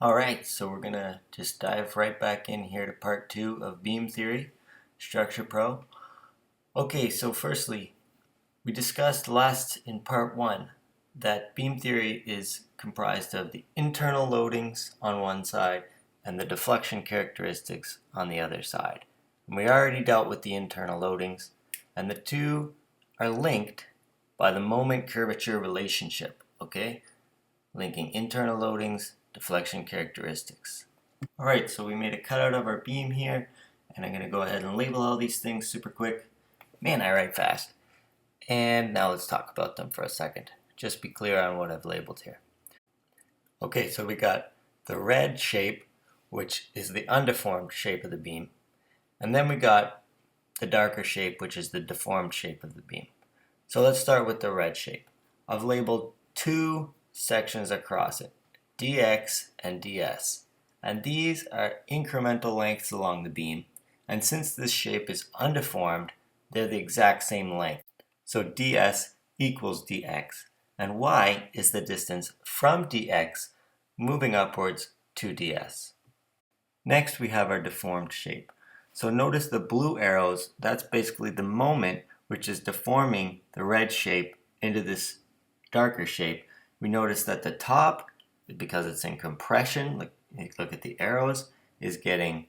Alright, so we're gonna just dive right back in here to part 2 of beam theory, Structure Pro. Okay, so firstly, we discussed last in part 1 that beam theory is comprised of the internal loadings on one side and the deflection characteristics on the other side. And we already dealt with the internal loadings, and the two are linked by the moment curvature relationship, okay? Linking internal loadings, deflection characteristics. Alright, so we made a cutout of our beam here, and I'm going to go ahead and label all these things super quick. Man, I write fast. And now let's talk about them for a second. Just be clear on what I've labeled here. Okay, so we got the red shape, which is the undeformed shape of the beam. And then we got the darker shape, which is the deformed shape of the beam. So let's start with the red shape. I've labeled two sections across it, dx and ds. And these are incremental lengths along the beam. And since this shape is undeformed, they're the exact same length. So ds equals dx. And y is the distance from dx moving upwards to ds. Next, we have our deformed shape. So notice the blue arrows, that's basically the moment which is deforming the red shape into this darker shape. We notice that the top, because it's in compression, look at the arrows, is getting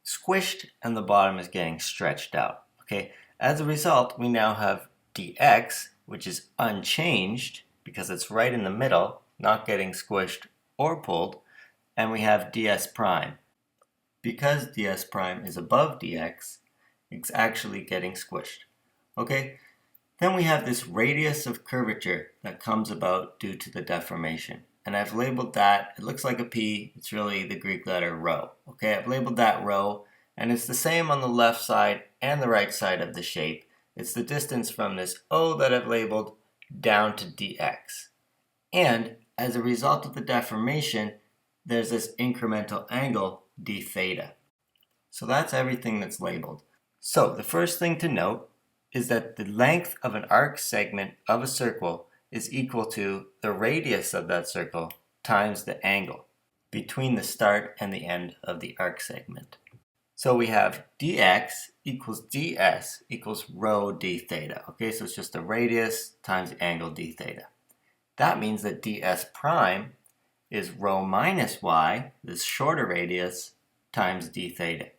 squished and the bottom is getting stretched out. Okay. As a result, we now have dx, which is unchanged because it's right in the middle, not getting squished or pulled, and we have ds prime. Because ds prime is above dx, it's actually getting squished. Okay, then we have this radius of curvature that comes about due to the deformation. And I've labeled that, it looks like a P, it's really the Greek letter rho. Okay, I've labeled that rho, and it's the same on the left side and the right side of the shape. It's the distance from this O that I've labeled down to dx. And as a result of the deformation, there's this incremental angle d theta. So that's everything that's labeled. So the first thing to note is that the length of an arc segment of a circle is equal to the radius of that circle times the angle between the start and the end of the arc segment. So we have dx equals ds equals rho d theta. Okay, so it's just the radius times the angle d theta. That means that ds prime is rho minus y, this shorter radius, times d theta.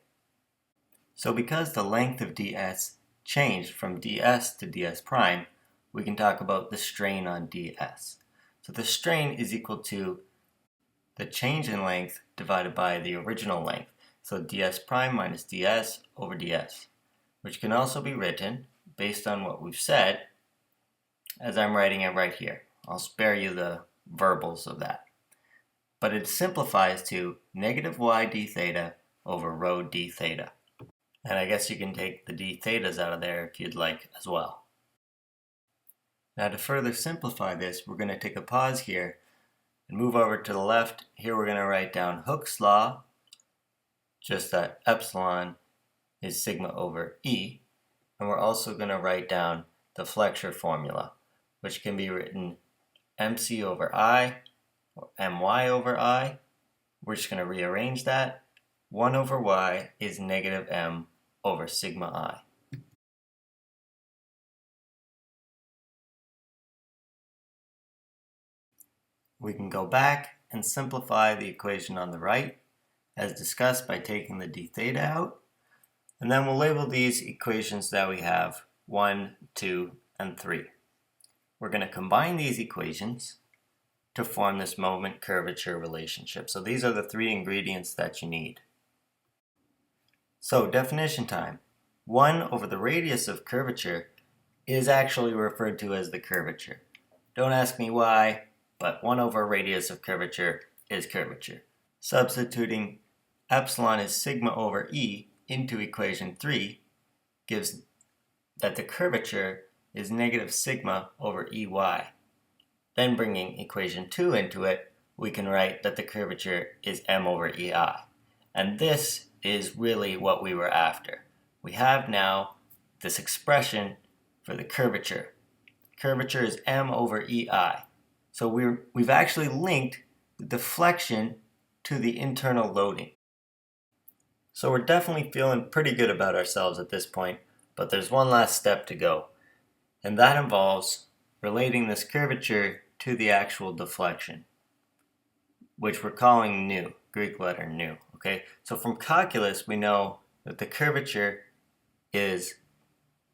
So because the length of ds changed from ds to ds prime, we can talk about the strain on ds. So the strain is equal to the change in length divided by the original length. So ds prime minus ds over ds, which can also be written, based on what we've said, as I'm writing it right here. I'll spare you the verbals of that. But it simplifies to negative y d theta over rho d theta. And I guess you can take the d thetas out of there if you'd like as well. Now to further simplify this, we're going to take a pause here and move over to the left. Here we're going to write down Hooke's law, just that epsilon is sigma over E. And we're also going to write down the flexure formula, which can be written mc over I or my over I. We're just going to rearrange that. 1 over y is negative m over sigma I. We can go back and simplify the equation on the right, as discussed by taking the d theta out. And then we'll label these equations that we have 1, 2, and 3. We're going to combine these equations to form this moment curvature relationship. So these are the three ingredients that you need. So definition time. 1 over the radius of curvature is actually referred to as the curvature. Don't ask me why, but 1 over radius of curvature is curvature. Substituting epsilon is sigma over E into equation 3 gives that the curvature is negative sigma over EY. Then bringing equation 2 into it, we can write that the curvature is m over EI. And this is really what we were after. We have now this expression for the curvature. Curvature is m over EI. So we've actually linked the deflection to the internal loading. So we're definitely feeling pretty good about ourselves at this point, but there's one last step to go, and that involves relating this curvature to the actual deflection, which we're calling nu, Greek letter nu, okay? So from calculus, we know that the curvature is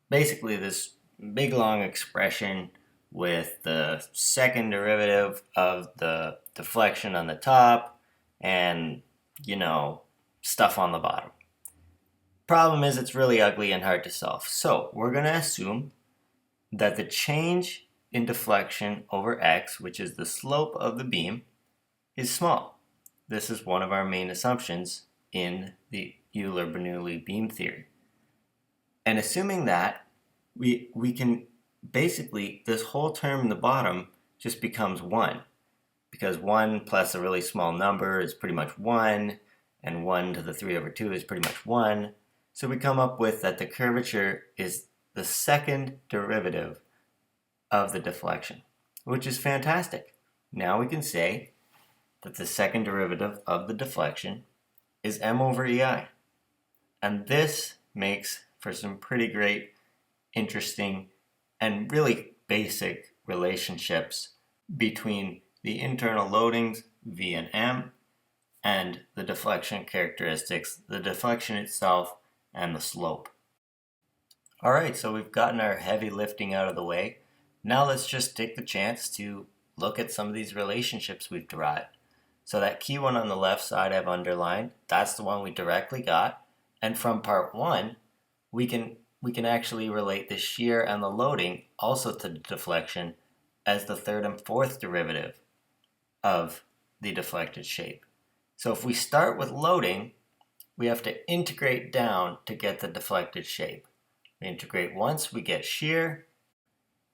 basically this big long expression with the second derivative of the deflection on the top and, stuff on the bottom. Problem is, it's really ugly and hard to solve. So we're going to assume that the change in deflection over x, which is the slope of the beam, is small. This is one of our main assumptions in the Euler-Bernoulli beam theory. And assuming that, we can basically, this whole term in the bottom just becomes 1, because 1 plus a really small number is pretty much 1, and 1 to the 3/2 is pretty much 1. So we come up with that the curvature is the second derivative of the deflection, which is fantastic. Now we can say that the second derivative of the deflection is m over ei. And this makes for some pretty great, interesting, and really basic relationships between the internal loadings, V and M, and the deflection characteristics, the deflection itself, and the slope. Alright, so we've gotten our heavy lifting out of the way. Now let's just take the chance to look at some of these relationships we've derived. So that key one on the left side I've underlined, that's the one we directly got. And from part 1, we can actually relate the shear and the loading also to the deflection as the third and fourth derivative of the deflected shape. So if we start with loading, we have to integrate down to get the deflected shape. We integrate once, we get shear,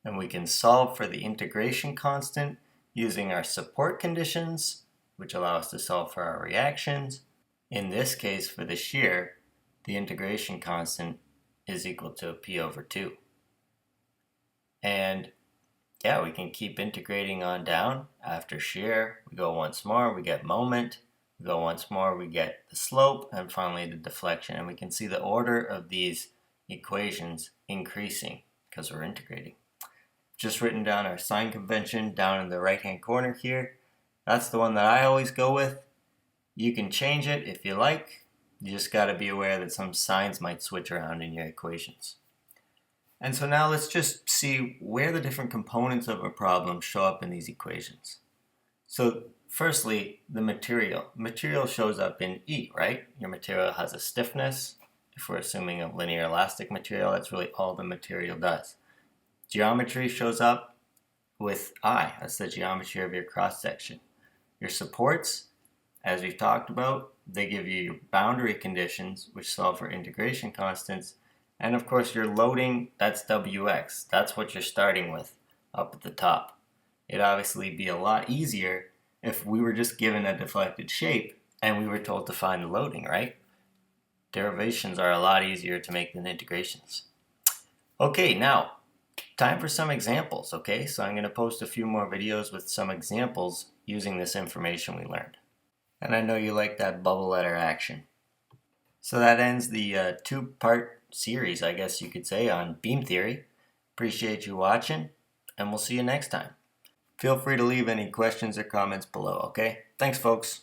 and we can solve for the integration constant using our support conditions, which allow us to solve for our reactions. In this case, for the shear, the integration constant is equal to P over 2. And yeah, we can keep integrating on down. After shear, we go once more, we get moment. We go once more, we get the slope, and finally the deflection. And we can see the order of these equations increasing because we're integrating. Just written down our sign convention down in the right-hand corner here. That's the one that I always go with. You can change it if you like. You just got to be aware that some signs might switch around in your equations. And so now let's just see where the different components of a problem show up in these equations. So firstly, the material. Material shows up in E, right? Your material has a stiffness. If we're assuming a linear elastic material, that's really all the material does. Geometry shows up with I. That's the geometry of your cross-section. Your supports, as we've talked about, they give you your boundary conditions, which solve for integration constants. And of course, your loading, that's Wx. That's what you're starting with up at the top. It'd obviously be a lot easier if we were just given a deflected shape and we were told to find the loading, right? Derivations are a lot easier to make than integrations. Okay, now, time for some examples, okay? So I'm going to post a few more videos with some examples using this information we learned. And I know you like that bubble letter action. So that ends the two-part series, I guess you could say, on beam theory. Appreciate you watching, and we'll see you next time. Feel free to leave any questions or comments below, okay? Thanks, folks.